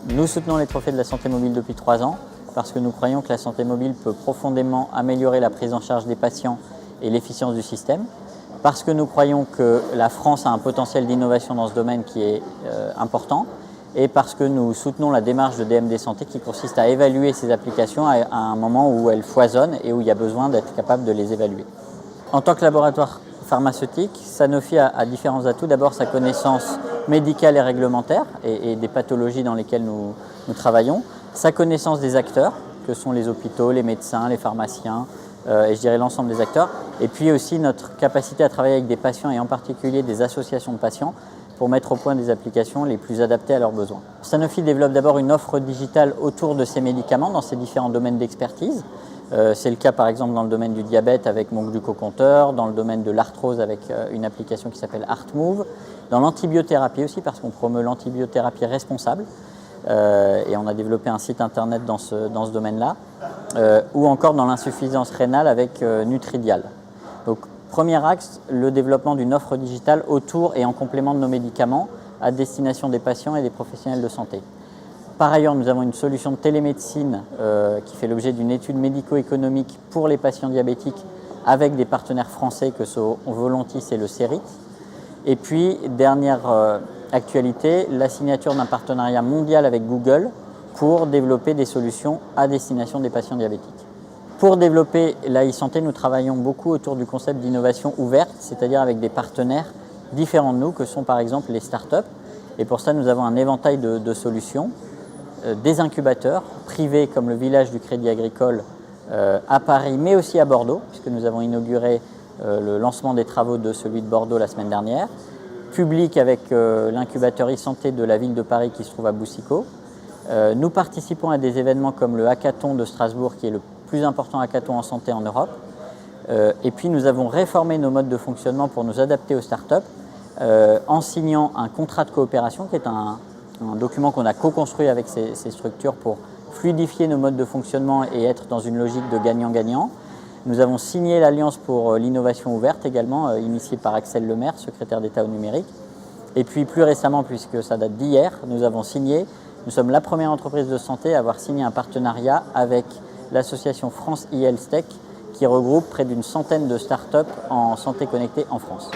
Nous soutenons les trophées de la santé mobile depuis 3 ans parce que nous croyons que la santé mobile peut profondément améliorer la prise en charge des patients et l'efficience du système, parce que nous croyons que la France a un potentiel d'innovation dans ce domaine qui est important, et parce que nous soutenons la démarche de DMD Santé qui consiste à évaluer ces applications à un moment où elles foisonnent et où il y a besoin d'être capable de les évaluer. En tant que laboratoire pharmaceutique, Sanofi a différents atouts. D'abord, sa connaissance médicale et réglementaire et des pathologies dans lesquelles nous travaillons, sa connaissance des acteurs, que sont les hôpitaux, les médecins, les pharmaciens, et je dirais l'ensemble des acteurs, et puis aussi notre capacité à travailler avec des patients et en particulier des associations de patients pour mettre au point des applications les plus adaptées à leurs besoins. Sanofi développe d'abord une offre digitale autour de ces médicaments dans ces différents domaines d'expertise. C'est le cas par exemple dans le domaine du diabète avec mon glucocompteur, dans le domaine de l'arthrose avec une application qui s'appelle ArtMove, dans l'antibiothérapie aussi parce qu'on promeut l'antibiothérapie responsable. Et on a développé un site internet dans ce domaine-là, ou encore dans l'insuffisance rénale avec Nutridial. Donc, premier axe, le développement d'une offre digitale autour et en complément de nos médicaments à destination des patients et des professionnels de santé. Par ailleurs, nous avons une solution de télémédecine qui fait l'objet d'une étude médico-économique pour les patients diabétiques avec des partenaires français que sont Volontis et le CERIT. Et puis, dernière actualité, la signature d'un partenariat mondial avec Google pour développer des solutions à destination des patients diabétiques. Pour développer la e-santé, nous travaillons beaucoup autour du concept d'innovation ouverte, c'est-à-dire avec des partenaires différents de nous, que sont par exemple les startups. Et pour ça, nous avons un éventail de solutions, des incubateurs privés comme le village du Crédit Agricole à Paris, mais aussi à Bordeaux, puisque nous avons inauguré le lancement des travaux de celui de Bordeaux la semaine dernière, public avec l'incubateur e-santé de la ville de Paris qui se trouve à Boussicot. Nous participons à des événements comme le hackathon de Strasbourg, qui est le plus important hackathon en santé en Europe. Et puis nous avons réformé nos modes de fonctionnement pour nous adapter aux startups en signant un contrat de coopération qui est un document qu'on a co-construit avec ces structures pour fluidifier nos modes de fonctionnement et être dans une logique de gagnant-gagnant. Nous avons signé l'Alliance pour l'innovation ouverte également, initiée par Axel Lemaire, secrétaire d'État au numérique. Et puis plus récemment, puisque ça date d'hier, nous sommes la première entreprise de santé à avoir signé un partenariat avec l'association France e-Health Tech qui regroupe près d'une centaine de startups en santé connectée en France.